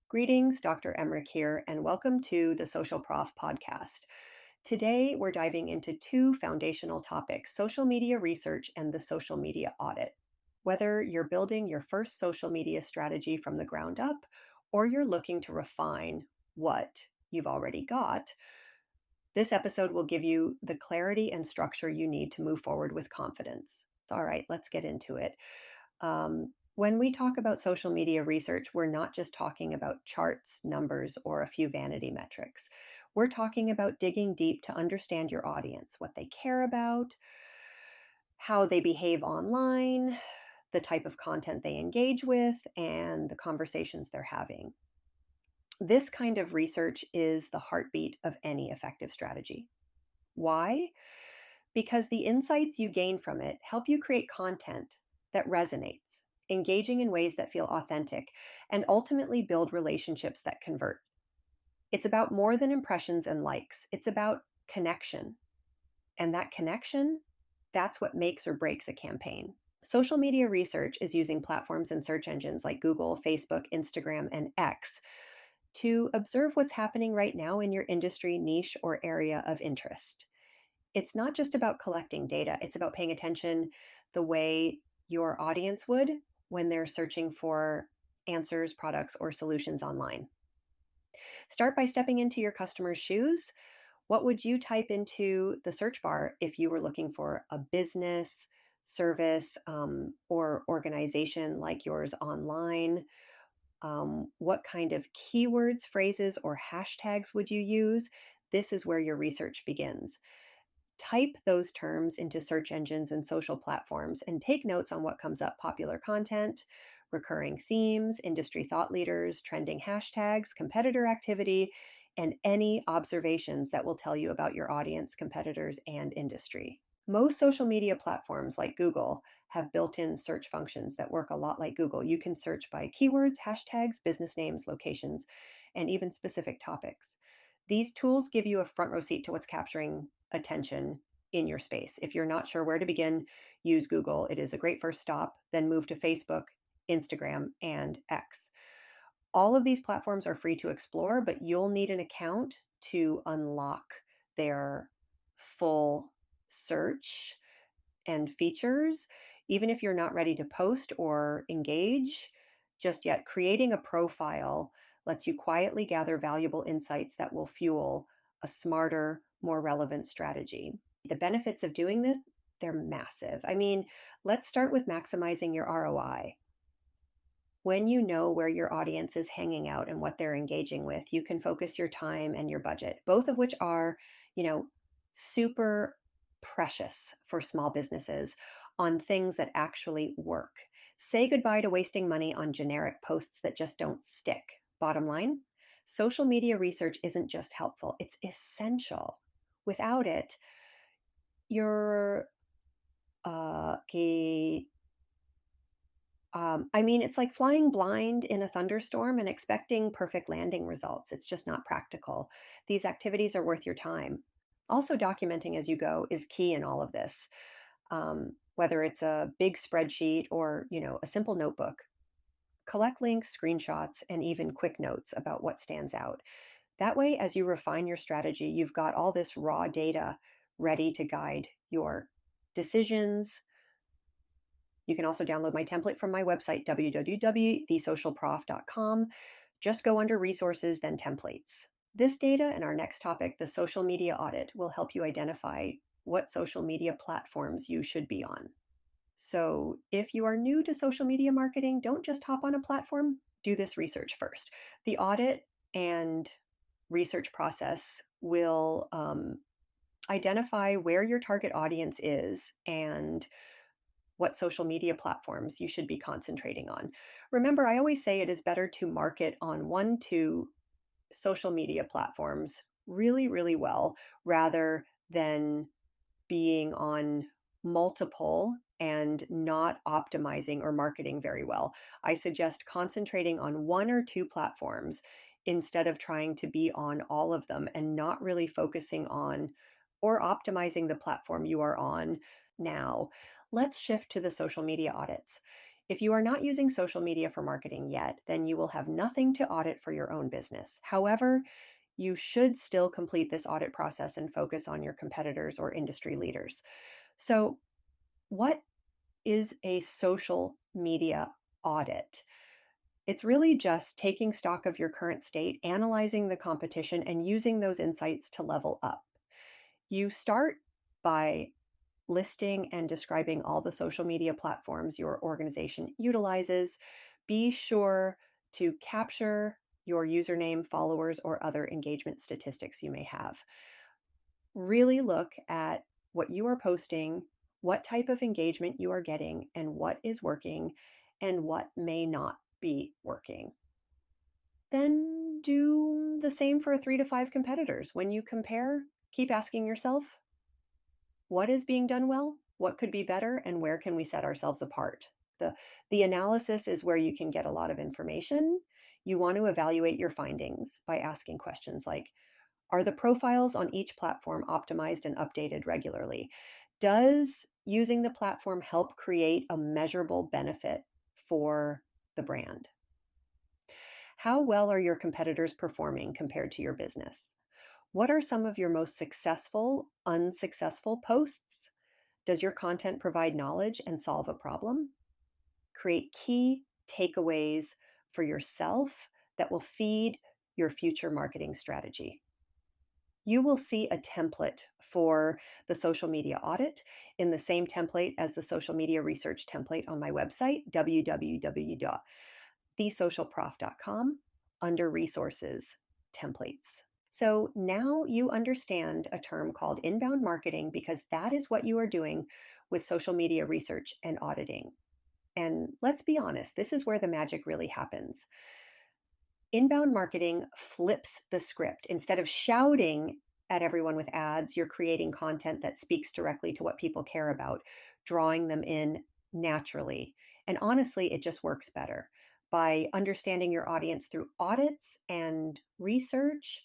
Greetings, Dr. Emrich here, and welcome to the Social Prof podcast. Today, we're diving into two foundational topics: social media research and the social media audit. Whether you're building your first social media strategy from the ground up, or you're looking to refine what you've already got, this episode will give you the clarity and structure you need to move forward with confidence. All right, let's get into it. When we talk about social media research, we're not just talking about charts, numbers, or a few vanity metrics. We're talking about digging deep to understand your audience, what they care about, how they behave online, the type of content they engage with, and the conversations they're having. This kind of research is the heartbeat of any effective strategy. Why? Because the insights you gain from it help you create content that resonates, engaging in ways that feel authentic, and ultimately build relationships that convert. It's about more than impressions and likes. It's about connection. And that connection, that's what makes or breaks a campaign. Social media research is using platforms and search engines like Google, Facebook, Instagram, and X to observe what's happening right now in your industry, niche, or area of interest. It's not just about collecting data, it's about paying attention the way your audience would when they're searching for answers, products, or solutions online. Start by stepping into your customer's shoes. What would you type into the search bar if you were looking for a business, service, or organization like yours online? What kind of keywords, phrases, or hashtags would you use? This is where your research begins. Type those terms into search engines and social platforms and take notes on what comes up: popular content, recurring themes, industry thought leaders, trending hashtags, competitor activity, and any observations that will tell you about your audience, competitors, and industry. Most social media platforms like Google have built-in search functions that work a lot like Google. You can search by keywords, hashtags, business names, locations, and even specific topics. These tools give you a front row seat to what's capturing attention in your space. If you're not sure where to begin, use Google. It is a great first stop. Then move to Facebook, Instagram, and X. All of these platforms are free to explore, but you'll need an account to unlock their full search and features. Even if you're not ready to post or engage just yet, creating a profile lets you quietly gather valuable insights that will fuel a smarter, more relevant strategy. The benefits of doing this, they're massive. Let's start with maximizing your ROI. When you know where your audience is hanging out and what they're engaging with, you can focus your time and your budget, both of which are, super precious for small businesses, on things that actually work. Say goodbye to wasting money on generic posts that just don't stick. Bottom line, social media research isn't just helpful, it's essential. Without it, you're it's like flying blind in a thunderstorm and expecting perfect landing results. It's just not practical. These activities are worth your time. Also, documenting as you go is key in all of this. Whether it's a big spreadsheet or, a simple notebook, collect links, screenshots, and even quick notes about what stands out. That way, as you refine your strategy, you've got all this raw data ready to guide your decisions. You can also download my template from my website, www.thesocialprof.com. Just go under resources, then templates. This data and our next topic, the social media audit, will help you identify what social media platforms you should be on. So if you are new to social media marketing, don't just hop on a platform, do this research first. The audit and research process will identify where your target audience is and what social media platforms you should be concentrating on. Remember, I always say it is better to market on 1-2 social media platforms really, really well rather than being on multiple and not optimizing or marketing very well. I suggest concentrating on 1 or 2 platforms instead of trying to be on all of them and not really focusing on or optimizing the platform you are on now. Let's shift to the social media audits. If you are not using social media for marketing yet, then you will have nothing to audit for your own business. However, you should still complete this audit process and focus on your competitors or industry leaders. So, what is a social media audit? It's really just taking stock of your current state, analyzing the competition, and using those insights to level up. You start by listing and describing all the social media platforms your organization utilizes. Be sure to capture your username, followers, or other engagement statistics you may have. Really look at what you are posting, what type of engagement you are getting, and what is working and what may not be working. Then do the same for 3 to 5 competitors. When you compare, keep asking yourself, what is being done well? What could be better? And where can we set ourselves apart? The analysis is where you can get a lot of information. You want to evaluate your findings by asking questions like, are the profiles on each platform optimized and updated regularly? Does using the platform help create a measurable benefit for the brand? How well are your competitors performing compared to your business? What are some of your most successful, unsuccessful posts? Does your content provide knowledge and solve a problem? Create key takeaways for yourself that will feed your future marketing strategy. You will see a template for the social media audit in the same template as the social media research template on my website, www.thesocialprof.com, under resources, templates. So now you understand a term called inbound marketing because that is what you are doing with social media research and auditing. And let's be honest, this is where the magic really happens. Inbound marketing flips the script. Instead of shouting at everyone with ads, you're creating content that speaks directly to what people care about, drawing them in naturally. And honestly, it just works better. By understanding your audience through audits and research,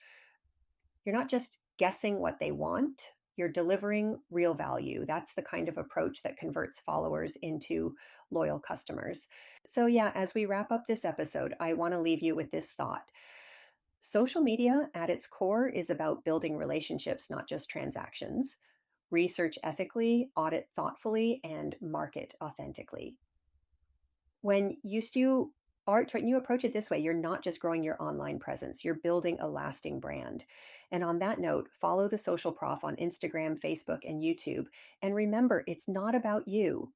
you're not just guessing what they want, you're delivering real value. That's the kind of approach that converts followers into loyal customers. So, yeah, as we wrap up this episode, I want to leave you with this thought. Social media at its core is about building relationships, not just transactions. Research ethically, audit thoughtfully, and market authentically. When you approach it this way, you're not just growing your online presence, you're building a lasting brand. And on that note, follow the Social Prof on Instagram, Facebook, and YouTube. And remember, it's not about you.